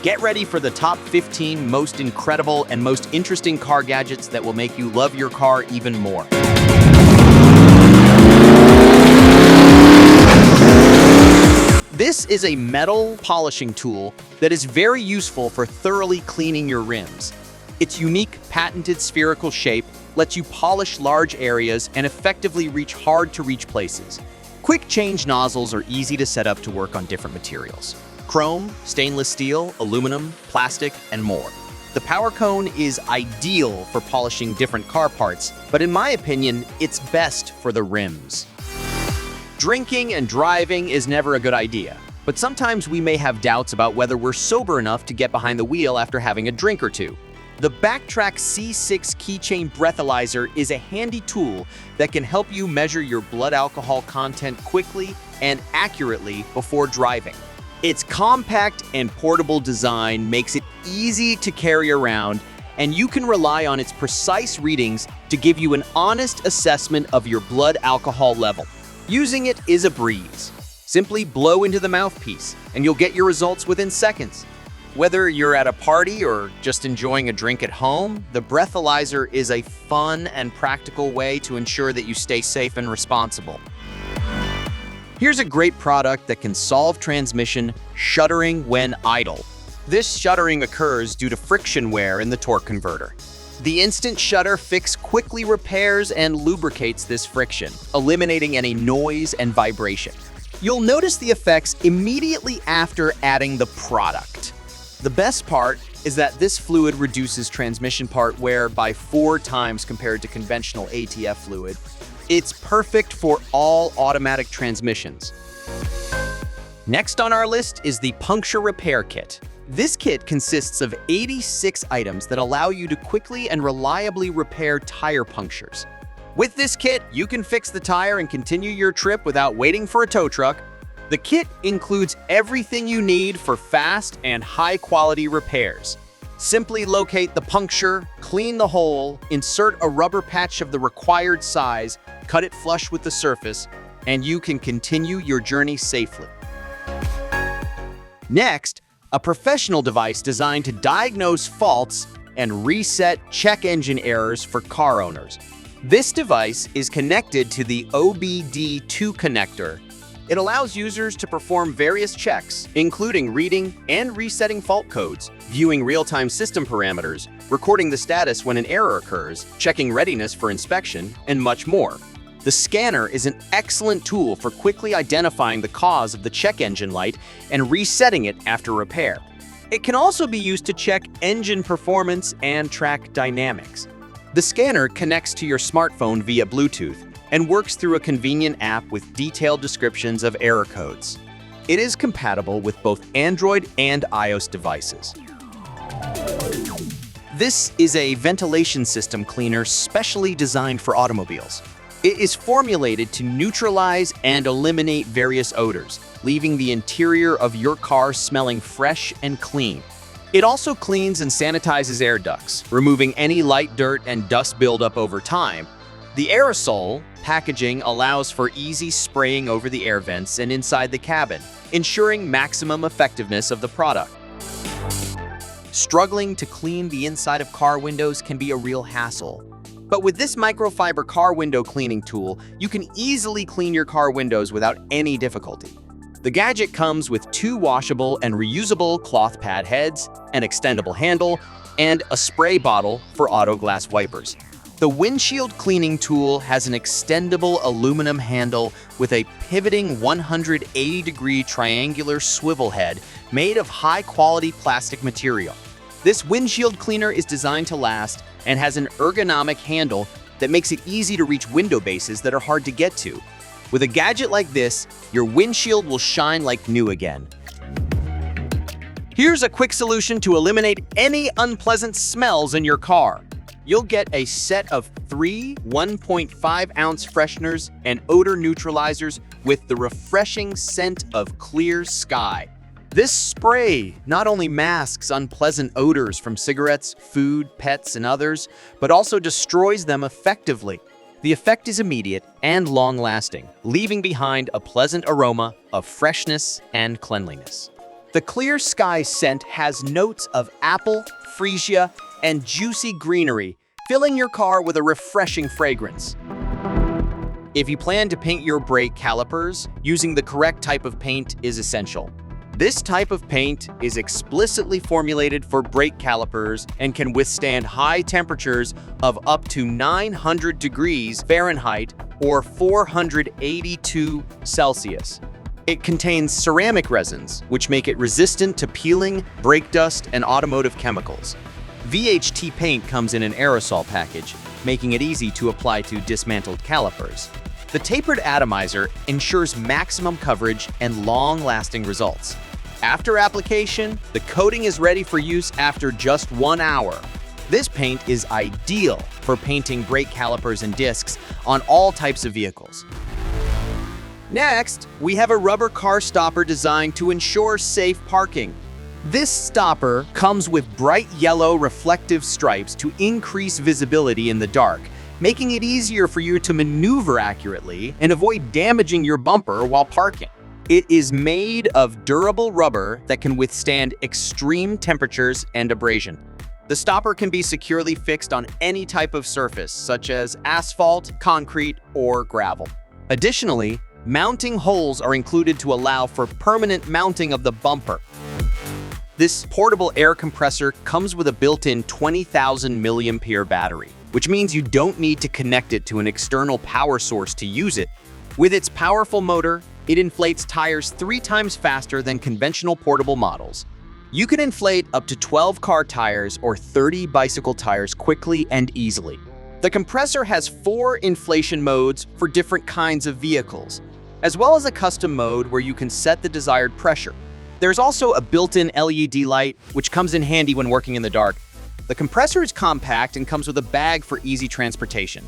Get ready for the top 15 most incredible and most interesting car gadgets that will make you love your car even more. This is a metal polishing tool that is very useful for thoroughly cleaning your rims. Its unique, patented spherical shape lets you polish large areas and effectively reach hard-to-reach places. Quick change nozzles are easy to set up to work on different materials: chrome, stainless steel, aluminum, plastic, and more. The power cone is ideal for polishing different car parts, but in my opinion, it's best for the rims. Drinking and driving is never a good idea, but sometimes we may have doubts about whether we're sober enough to get behind the wheel after having a drink or two. The BACtrack C6 Keychain Breathalyzer is a handy tool that can help you measure your blood alcohol content quickly and accurately before driving. Its compact and portable design makes it easy to carry around, and you can rely on its precise readings to give you an honest assessment of your blood alcohol level. Using it is a breeze. Simply blow into the mouthpiece, and you'll get your results within seconds. Whether you're at a party or just enjoying a drink at home, the breathalyzer is a fun and practical way to ensure that you stay safe and responsible. Here's a great product that can solve transmission shuddering when idle. This shuddering occurs due to friction wear in the torque converter. The instant Shudder Fix quickly repairs and lubricates this friction, eliminating any noise and vibration. You'll notice the effects immediately after adding the product. The best part is that this fluid reduces transmission part wear by 4 times compared to conventional ATF fluid. It's perfect for all automatic transmissions. Next on our list is the Puncture Repair Kit. This kit consists of 86 items that allow you to quickly and reliably repair tire punctures. With this kit, you can fix the tire and continue your trip without waiting for a tow truck. The kit includes everything you need for fast and high-quality repairs. Simply locate the puncture, clean the hole, insert a rubber patch of the required size, cut it flush with the surface, and you can continue your journey safely. Next, a professional device designed to diagnose faults and reset check engine errors for car owners. This device is connected to the OBD2 connector. It allows users to perform various checks, including reading and resetting fault codes, viewing real-time system parameters, recording the status when an error occurs, checking readiness for inspection, and much more. The scanner is an excellent tool for quickly identifying the cause of the check engine light and resetting it after repair. It can also be used to check engine performance and track dynamics. The scanner connects to your smartphone via Bluetooth and works through a convenient app with detailed descriptions of error codes. It is compatible with both Android and iOS devices. This is a ventilation system cleaner specially designed for automobiles. It is formulated to neutralize and eliminate various odors, leaving the interior of your car smelling fresh and clean. It also cleans and sanitizes air ducts, removing any light dirt and dust buildup over time. The aerosol packaging allows for easy spraying over the air vents and inside the cabin, ensuring maximum effectiveness of the product. Struggling to clean the inside of car windows can be a real hassle. But with this microfiber car window cleaning tool, you can easily clean your car windows without any difficulty. The gadget comes with 2 washable and reusable cloth pad heads, an extendable handle, and a spray bottle for auto glass wipers. The windshield cleaning tool has an extendable aluminum handle with a pivoting 180-degree triangular swivel head made of high-quality plastic material. This windshield cleaner is designed to last and has an ergonomic handle that makes it easy to reach window bases that are hard to get to. With a gadget like this, your windshield will shine like new again. Here's a quick solution to eliminate any unpleasant smells in your car. You'll get a set of 3 1.5-ounce fresheners and odor neutralizers with the refreshing scent of clear sky. This spray not only masks unpleasant odors from cigarettes, food, pets, and others, but also destroys them effectively. The effect is immediate and long-lasting, leaving behind a pleasant aroma of freshness and cleanliness. The Clear Sky scent has notes of apple, freesia, and juicy greenery, filling your car with a refreshing fragrance. If you plan to paint your brake calipers, using the correct type of paint is essential. This type of paint is explicitly formulated for brake calipers and can withstand high temperatures of up to 900 degrees Fahrenheit or 482 Celsius. It contains ceramic resins, which make it resistant to peeling, brake dust, and automotive chemicals. VHT paint comes in an aerosol package, making it easy to apply to dismantled calipers. The tapered atomizer ensures maximum coverage and long-lasting results. After application, the coating is ready for use after just 1 hour. This paint is ideal for painting brake calipers and discs on all types of vehicles. Next, we have a rubber car stopper designed to ensure safe parking. This stopper comes with bright yellow reflective stripes to increase visibility in the dark, making it easier for you to maneuver accurately and avoid damaging your bumper while parking. It is made of durable rubber that can withstand extreme temperatures and abrasion. The stopper can be securely fixed on any type of surface, such as asphalt, concrete, or gravel. Additionally, mounting holes are included to allow for permanent mounting of the bumper. This portable air compressor comes with a built-in 20,000 mAh battery, which means you don't need to connect it to an external power source to use it. With its powerful motor, it inflates tires 3 times faster than conventional portable models. You can inflate up to 12 car tires or 30 bicycle tires quickly and easily. The compressor has 4 inflation modes for different kinds of vehicles, as well as a custom mode where you can set the desired pressure. There's also a built-in LED light, which comes in handy when working in the dark. The compressor is compact and comes with a bag for easy transportation.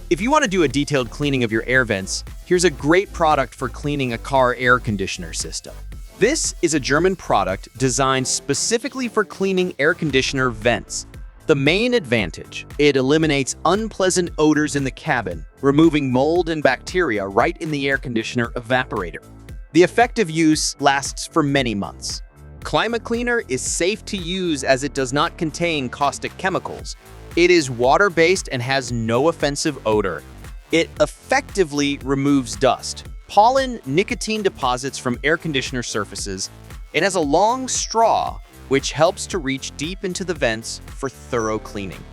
If you want to do a detailed cleaning of your air vents, here's a great product for cleaning a car air conditioner system. This is a German product designed specifically for cleaning air conditioner vents. The main advantage, it eliminates unpleasant odors in the cabin, removing mold and bacteria right in the air conditioner evaporator. The effective use lasts for many months. Klima Cleaner is safe to use as it does not contain caustic chemicals. It is water-based and has no offensive odor. It effectively removes dust, pollen, nicotine deposits from air conditioner surfaces. It has a long straw, which helps to reach deep into the vents for thorough cleaning.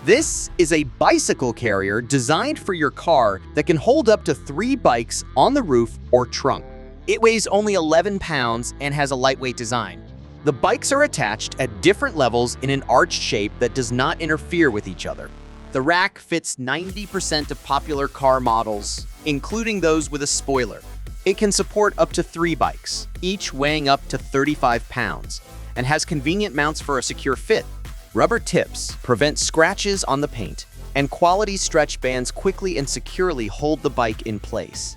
This is a bicycle carrier designed for your car that can hold up to 3 bikes on the roof or trunk. It weighs only 11 pounds and has a lightweight design. The bikes are attached at different levels in an arched shape that does not interfere with each other. The rack fits 90% of popular car models, including those with a spoiler. It can support up to 3 bikes, each weighing up to 35 pounds, and has convenient mounts for a secure fit. Rubber tips prevent scratches on the paint, and quality stretch bands quickly and securely hold the bike in place.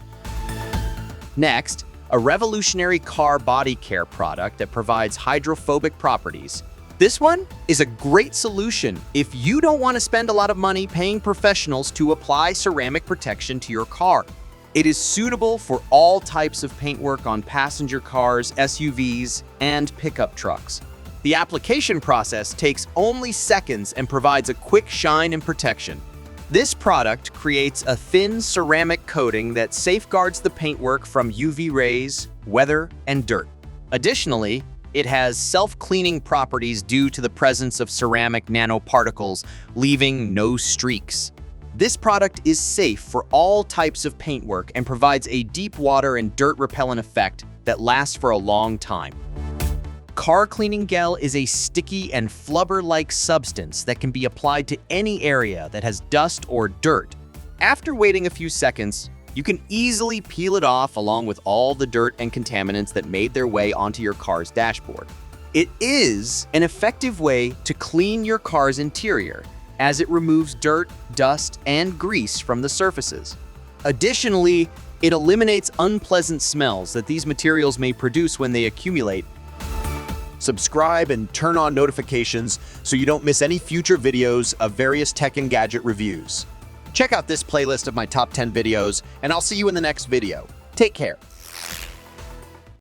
Next, a revolutionary car body care product that provides hydrophobic properties. This one is a great solution if you don't want to spend a lot of money paying professionals to apply ceramic protection to your car. It is suitable for all types of paintwork on passenger cars, SUVs, and pickup trucks. The application process takes only seconds and provides a quick shine and protection. This product creates a thin ceramic coating that safeguards the paintwork from UV rays, weather, and dirt. Additionally, it has self-cleaning properties due to the presence of ceramic nanoparticles, leaving no streaks. This product is safe for all types of paintwork and provides a deep water and dirt repellent effect that lasts for a long time. Car cleaning gel is a sticky and flubber-like substance that can be applied to any area that has dust or dirt. After waiting a few seconds, you can easily peel it off along with all the dirt and contaminants that made their way onto your car's dashboard. It is an effective way to clean your car's interior, as it removes dirt, dust, and grease from the surfaces. Additionally, it eliminates unpleasant smells that these materials may produce when they accumulate. Subscribe and turn on notifications so you don't miss any future videos of various tech and gadget reviews. Check out this playlist of my top 10 videos, and I'll see you in the next video. Take care.